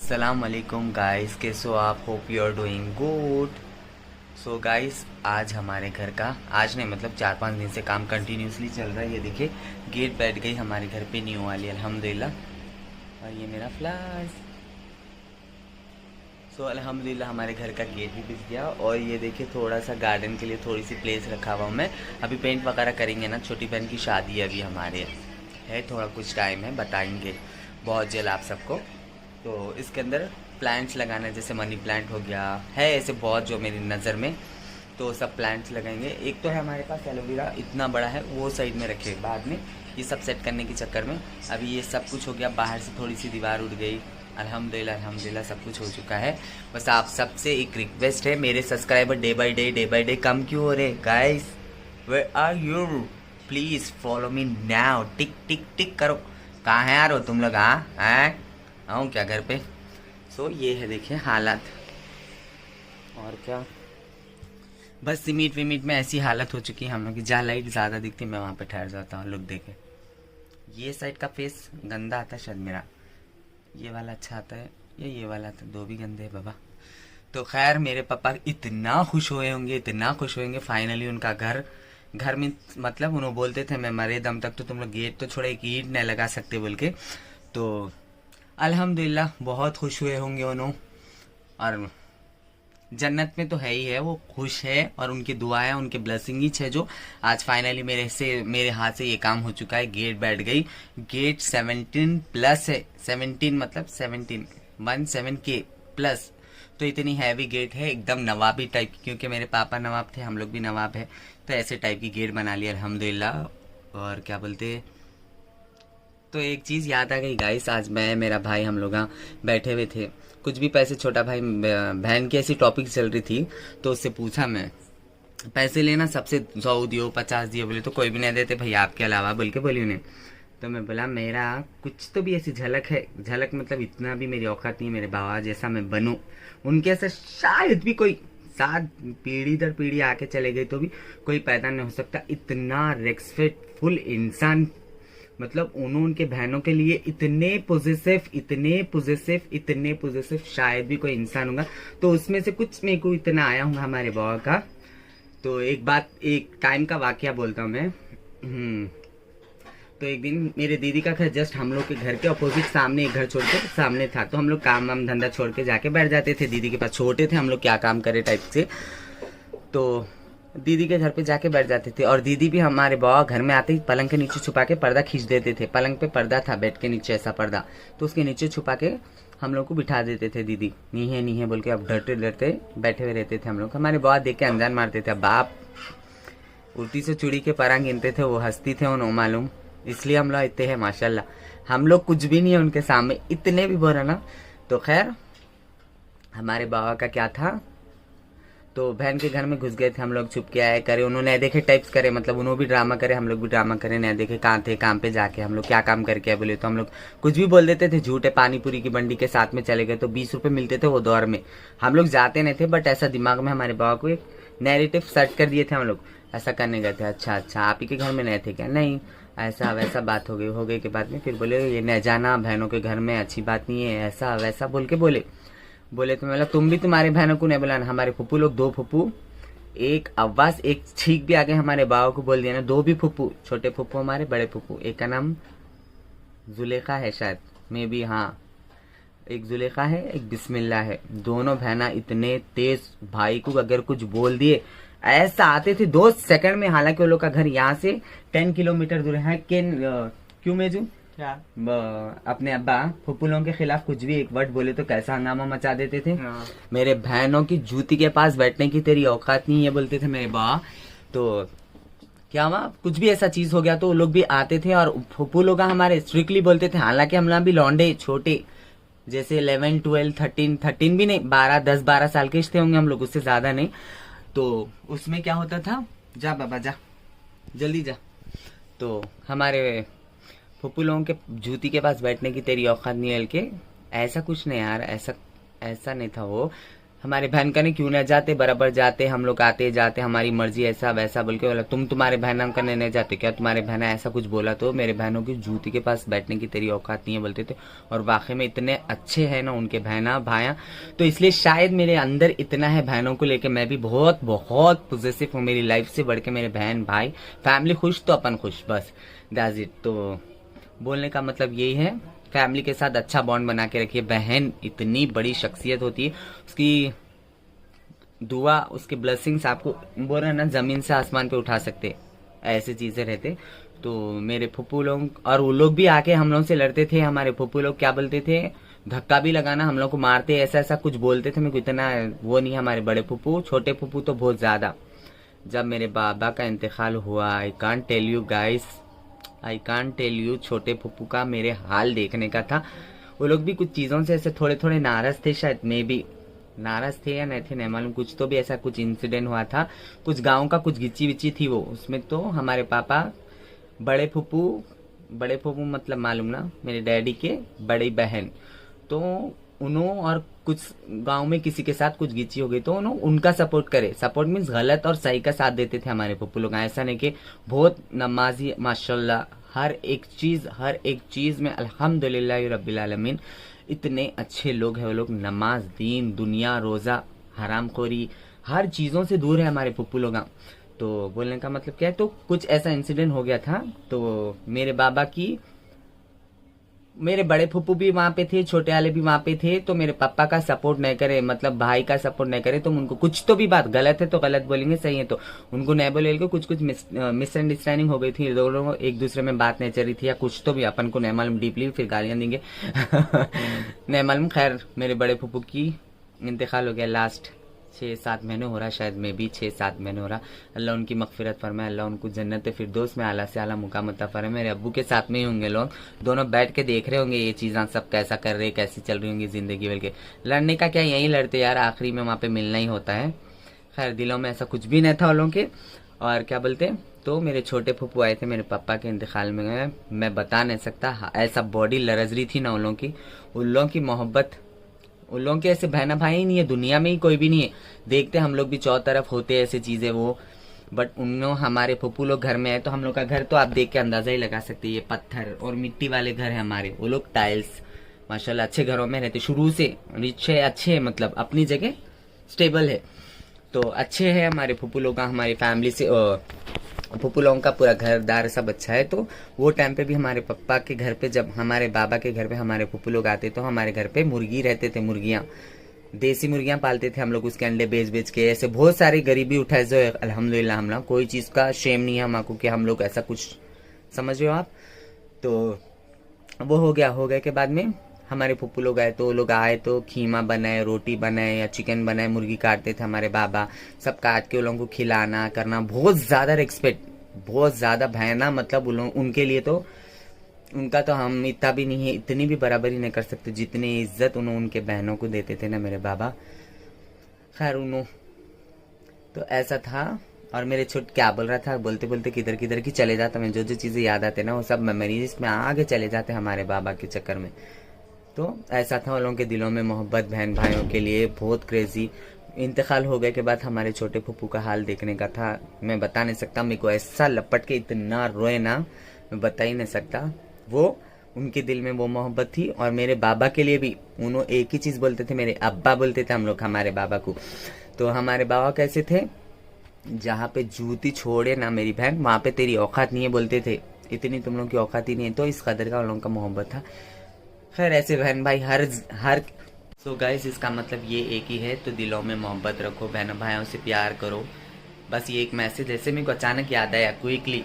अस्सलाम वालेकुम गाइस, कैसे हो आप? Hope you are doing good. So guys, आज हमारे घर का आज नहीं मतलब 4-5 दिन से काम कंटिन्यूसली चल रहा है। ये देखिए, गेट बैठ गई हमारे घर पे न्यू वाली, अल्हम्दुलिल्लाह। और ये मेरा फ्लावर्स। सो अल्हम्दुलिल्लाह हमारे घर का गेट भी बिक गया। और ये देखिए, थोड़ा सा गार्डन के लिए थोड़ी सी प्लेस रखा हुआ हूँ मैं। अभी पेंट वगैरह करेंगे ना, छोटी बहन की शादी है अभी हमारे, है थोड़ा कुछ टाइम है, बताएंगे बहुत जल्द आप सबको। तो इसके अंदर प्लांट्स लगाना है, जैसे मनी प्लांट हो गया है, ऐसे बहुत जो मेरी नज़र में, तो सब प्लांट्स लगाएंगे। एक तो है हमारे पास एलोवेरा, इतना बड़ा है, वो साइड में रखे बाद में, ये सब सेट करने के चक्कर में अभी ये सब कुछ हो गया। बाहर से थोड़ी सी दीवार उड़ गई, अल्हम्दुलिल्लाह अल्हम्दुलिल्लाह सब कुछ हो चुका है। बस आप सबसे एक रिक्वेस्ट है, मेरे सब्सक्राइबर डे बाय डे कम क्यों हो रहे guys? Where are you? Please follow me now, tick tick tick करो। कहाँ है यार हो तुम लोग? हाँ हैं, आऊँ क्या घर पे? सो ये है देखिए हालत, और क्या, बस सीमेंट विमिट में ऐसी हालत हो चुकी है हम लोग की। जहाँ लाइट ज़्यादा दिखती मैं वहाँ पे ठहर जाता हूँ। लोग देखे, ये साइड का फेस गंदा आता है शायद मेरा, ये वाला अच्छा आता है, ये वाला तो दो भी गंदे है बाबा। तो खैर, मेरे पापा इतना खुश हुए होंगे, इतना खुश होंगे, फाइनली उनका घर घर में, मतलब उन्होंने बोलते थे मैं मरे दम तक तो तुम लोग गेट तो छोड़े, एक ईंट नहीं लगा सकते बोल के। तो अल्हम्दुलिल्लाह बहुत खुश हुए होंगे उन्होंने। और जन्नत में तो है ही है, वो खुश है, और उनकी दुआएं, उनके ब्लेसिंग ही है जो आज फाइनली मेरे हाथ से ये काम हो चुका है। गेट बैठ गई। गेट 17 प्लस है, 17 मतलब 17 के प्लस। तो इतनी हैवी गेट है, एकदम नवाबी टाइप की, क्योंकि मेरे पापा नवाब थे, हम लोग भी नवाब है, तो ऐसे टाइप की गेट बना लिया अल्हम्दुलिल्लाह। और क्या बोलते, तो एक चीज़ याद आ गई गाइस, आज मैं मेरा भाई हम लोग बैठे हुए थे, कुछ भी पैसे, छोटा भाई बहन की ऐसी टॉपिक चल रही थी, तो उससे पूछा मैं, पैसे लेना सबसे 100 दियो 50 दियो, बोले तो कोई भी नहीं देते भैया आपके अलावा बोल के बोली उन्हें। तो मैं बोला मेरा कुछ तो भी ऐसी झलक है, झलक मतलब इतना भी मेरी औकात नहीं है मेरे बाबा जैसा मैं बनूं, उनके ऐसा शायद भी कोई 7 पीढ़ी दर पीढ़ी आके चले गए तो भी कोई पैदा नहीं हो सकता। इतना रेस्पेक्टफुल इंसान, मतलब उन्होंने उनके बहनों के लिए इतने पोजेसिव शायद भी कोई इंसान होगा। तो उसमें से कुछ मेरे को इतना आया हूँ हमारे बाबा का। तो एक बात, एक टाइम का वाकया बोलता हूँ मैं। तो एक दिन मेरे दीदी का घर जस्ट हम लोग के घर के अपोजिट सामने एक घर छोड़ के सामने था, तो हम लोग काम वाम धंधा छोड़ के जाके बैठ जाते थे दीदी के पास। छोटे थे हम लोग, क्या काम करे टाइप से, तो दीदी के घर पे जाके बैठ जाते थे। और दीदी भी हमारे बाबा घर में आते ही पलंग के नीचे छुपा के पर्दा खींच देते थे। पलंग पे पर्दा था, बेड के नीचे ऐसा पर्दा, तो उसके नीचे छुपा के हम लोग को बिठा देते थे। दीदी नीहे नीहे बोल के, अब डरते डरते बैठे हुए रहते थे हम लोग। हमारे बाबा देख के अनजान मारते थे, बाप उल्टी से चूड़ी के परां गिनते थे, वो हंसती थे उन्हों मालूम, इसलिए हम लोग इतने हैं माशाल्लाह। हम लोग कुछ भी नहीं है उनके सामने, इतने भी बोला ना। तो खैर, हमारे बाबा का क्या था, तो बहन के घर में घुस गए थे हम लोग, छुप के आए करे, उन्होंने देखे टाइप्स करे, मतलब उन्होंने भी ड्रामा करे, हम लोग भी ड्रामा करे, नहीं देखे कहाँ थे, काम पे जाके हम लोग क्या काम करके आए बोले तो हम लोग कुछ भी बोल देते थे झूठे। पानी पूरी की बंडी के साथ में चले गए तो 20 रुपए मिलते थे वो दौर में, हम लोग जाते नहीं थे, बट ऐसा दिमाग में हमारे बाबा को एक नैरेटिव सेट कर दिए थे हम लोग, ऐसा करने गए थे। अच्छा अच्छा, आप ही के घर में नहीं थे क्या? नहीं, ऐसा वैसा बात हो गई के बाद में फिर बोले ये न जाना बहनों के घर में अच्छी बात नहीं है, ऐसा वैसा बोल के बोले तो मैं तुम भी तुम्हारे बहनों को नहीं बोला ना। हमारे फुप्पू लोग 2 फुप्पू, एक आवाज एक छींक भी आगे हमारे बाबा को बोल दिया ना, 2 भी फुप्पू, छोटे फुप्पू हमारे, बड़े फुप्पू, एक का नाम जुलेखा है शायद, मे बी, हाँ, एक जुलेखा है एक बिस्मिल्लाह है। दोनों बहना इतने तेज, भाई को अगर कुछ बोल दिए ऐसा आते थे 2 सेकंड में। हालांकि वो लोग का घर यहाँ से 10 किलोमीटर दूर है। क्यों मेजू क्या अपने अब्बा फुप्पू लोगों के खिलाफ कुछ भी एक वर्ड बोले तो कैसा हंगामा मचा देते थे। मेरे बहनों की जूती के पास बैठने की तेरी औकात नहीं है बोलते थे मेरे बा। तो क्या हुआ, कुछ भी ऐसा चीज हो गया तो वो लोग भी आते थे, और फुप्पू लोग हमारे स्ट्रिक्टली बोलते थे। हालांकि हम लोग भी लौंडे छोटे, जैसे 11, 12, 13 भी नहीं, 10-12 साल के थे होंगे हम लोग, उससे ज्यादा नहीं। तो उसमें क्या होता था, जा बाबा जा जल्दी जा, तो हमारे फुप्पू लोगों के जूती के पास बैठने की तेरी औकात नहीं है के, ऐसा कुछ नहीं यार, ऐसा नहीं था वो। हमारे बहन का नहीं क्यों ना जाते, बराबर जाते, हम लोग आते जाते, हमारी मर्जी ऐसा वैसा बोल के बोला। तुम तुम्हारे बहन करने नहीं जाते क्या, तुम्हारे बहन ऐसा कुछ बोला तो मेरे बहनों की जूती के पास बैठने की तेरी औकात नहीं है बोलते थे। और वाकई में इतने अच्छे हैं ना उनके बहना भाया, तो इसलिए शायद मेरे अंदर इतना है बहनों को लेके, मैं भी बहुत बहुत पॉजिटिव हूँ। मेरी लाइफ से बढ़ के मेरे बहन भाई, फैमिली खुश तो अपन खुश, बस दैट्स इट। तो बोलने का मतलब यही है, फैमिली के साथ अच्छा बॉन्ड बना के रखिए। बहन इतनी बड़ी शख्सियत होती है, उसकी दुआ, उसके ब्लेसिंग्स आपको बोल रहे ना जमीन से आसमान पे उठा सकते, ऐसे चीजें रहते। तो मेरे फुप्पू लोग और वो लोग भी आके हम लोग से लड़ते थे। हमारे फुप्पू लोग क्या बोलते थे, धक्का भी लगाना, हम लोग को मारते, ऐसा ऐसा कुछ बोलते थे। मेरे को इतना वो नहीं, हमारे बड़े फुप्पू, छोटे फुप्पू तो बहुत ज्यादा। जब मेरे बाबा का इंतकाल हुआ, I can't tell you guys, I can't tell you, छोटे फुप्पू का मेरे हाल देखने का था। वो लोग भी कुछ चीजों से ऐसे थोड़े थोड़े नाराज थे, शायद मे भी नाराज थे या नहीं थे नहीं मालूम, कुछ तो भी ऐसा कुछ इंसिडेंट हुआ था, कुछ गांव का कुछ गिच्ची विच्ची थी वो, उसमें तो हमारे पापा, बड़े फुप्पू मतलब मालूम ना, मेरे डैडी के बड़ी बहन, तो उन्होंने और कुछ गांव में किसी के साथ कुछ गिच्ची हो गई तो उन्होंने उनका सपोर्ट करे। सपोर्ट मीन्स गलत और सही का साथ देते थे हमारे पप्पू लोग। ऐसा नहीं कि बहुत नमाजी माशाल्लाह, हर एक चीज में अल्हम्दुलिल्लाह रब्बिल आलमीन, इतने अच्छे लोग हैं वो लोग। नमाज, दीन, दुनिया, रोजा, हरामखोरी, हर चीजों से दूर है हमारे पप्पू लोग। तो बोलने का मतलब क्या है, तो कुछ ऐसा इंसिडेंट हो गया था, तो मेरे बाबा की, मेरे बड़े फुप्पू भी वहां पे थे, छोटे वाले भी वहां पे थे, तो मेरे पापा का सपोर्ट नहीं करे, मतलब भाई का सपोर्ट नहीं करे, तो उनको कुछ तो भी बात गलत है तो गलत बोलेंगे, सही है तो उनको नहीं बोलेंगे। कुछ कुछ मिसअंडरस्टैंडिंग हो गई थी, दोनों एक दूसरे में बात नहीं चल रही थी या कुछ तो भी, अपन को नहीं मालूम डीपली, फिर गालियां देंगे नहीं मालूम। खैर मेरे बड़े फुप्पू की इंतकाल हो गया, लास्ट 6-7 महीने हो रहा, शायद में भी 6-7 महीने हो रहा। अल्लाह उनकी मगफिरत फरमाए, अल्लाह उनको जन्नत फिरदौस में आला से आला मुकाम अता फरमाए। मेरे अब्बू के साथ में ही होंगे लोग, दोनों बैठ के देख रहे होंगे ये चीज़ें सब कैसा कर रहे, कैसी चल रही होंगी जिंदगी। बल्कि लड़ने का क्या, यही लड़ते यार, आखिरी में वहाँ पे मिलना ही होता है। खैर दिलों में ऐसा कुछ भी नहीं था उन लोगों के। और क्या बोलते, तो मेरे छोटे फुप्पू आए थे मेरे पापा के इंतकाल में, मैं बता नहीं सकता, ऐसा बॉडी लरज रही थी ना उन लोगों की, उन लोगों की मोहब्बत, उन लोगों के ऐसे बहना भाई ही नहीं है दुनिया में, ही कोई भी नहीं है। देखते हम लोग भी चौ तरफ होते ऐसे चीजें वो, बट उन हमारे फुप्पू लोग घर में आए तो हम लोग का घर तो आप देख के अंदाजा ही लगा सकते हैं, ये पत्थर और मिट्टी वाले घर है हमारे, वो लोग टाइल्स, माशाल्लाह अच्छे घरों में रहते शुरू से, अच्छे मतलब अपनी जगह स्टेबल है, तो अच्छे है हमारे फुप्पू लोग, हमारी फैमिली से फुप्पू लोगों का पूरा घरदार सब अच्छा है। तो वो टाइम पे भी हमारे पापा के घर पे, जब हमारे बाबा के घर पे हमारे फुप्पू लोग आते तो हमारे घर पे मुर्गी रहते थे, मुर्गियां, देसी मुर्गियां पालते थे हम लोग, उसके अंडे बेच बेच के ऐसे बहुत सारी गरीबी उठाए जो अल्हम्दुलिल्लाह हम लोग, कोई चीज का शेम नहीं है हमको कि हम लोग ऐसा कुछ, समझ रहे हो आप। तो वो हो गया के बाद में हमारे फुप्पू लोग आए, तो लोग आए तो खीमा बनाए, रोटी बनाए या चिकन बनाए, मुर्गी काटते थे हमारे बाबा, सब काट के उन लोगों को खिलाना करना, बहुत ज्यादा रिस्पेक्ट, बहुत ज्यादा भयाना, मतलब उनके लिए तो, उनका तो हम इतना भी नहीं है, इतनी भी बराबरी नहीं कर सकते जितनी इज्जत उन्होंने उनके बहनों को देते थे ना मेरे बाबा। खैर उन्होंने तो ऐसा था। और मेरे छोट क्या बोल रहा था, बोलते बोलते किधर किधर की चले जाता, मैं जो जो चीजें याद आते ना वो सब मेमोरीज में आगे चले जाते हमारे बाबा के चक्कर में। तो ऐसा था, उन लोगों के दिलों में मोहब्बत बहन भाइयों के लिए बहुत क्रेजी। इंतकाल हो गए के बाद हमारे छोटे फुप्पू का हाल देखने का था, मैं बता नहीं सकता, मेरे को ऐसा लपट के इतना रोए ना, मैं बता ही नहीं सकता। वो उनके दिल में वो मोहब्बत थी। और मेरे बाबा के लिए भी उन्होंने एक ही चीज बोलते थे, मेरे अब्बा बोलते थे हम लोग हमारे बाबा को। तो हमारे बाबा कैसे थे, जहाँ पे जूती छोड़े ना मेरी बहन, वहां पे तेरी औकात नहीं है बोलते थे, इतनी तुम लोग की औकात ही नहीं है। तो इस कदर का उन लोगों का मोहब्बत था। खैर ऐसे बहन भाई हर सो गाइस, इसका मतलब ये एक ही है, तो दिलों में मोहब्बत रखो, बहन भाइयों से प्यार करो, बस ये एक मैसेज। ऐसे मेरे को अचानक याद आया, क्विकली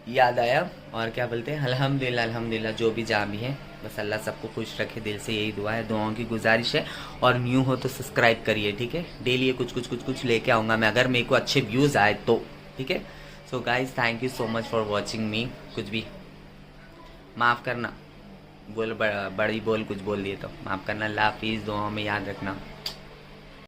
याद आया। और क्या बोलते हैं, अल्हम्दुलिल्लाह अल्हम्दुलिल्लाह, जो भी जहाँ भी है, बस अल्लाह सबको खुश रखे, दिल से यही दुआ है, दुआओं की गुजारिश है। और न्यू हो तो सब्सक्राइब करिए, ठीक है। डेली कुछ लेके आऊँगा मैं, अगर मेरे को अच्छे व्यूज़ आए तो, ठीक है। So guys thank you so much for watching मी। कुछ भी माफ़ करना, बड़ी बोल कुछ बोल दिए तो माफ़ करना। अल्लाह हाफिज़, दुआओं में याद रखना।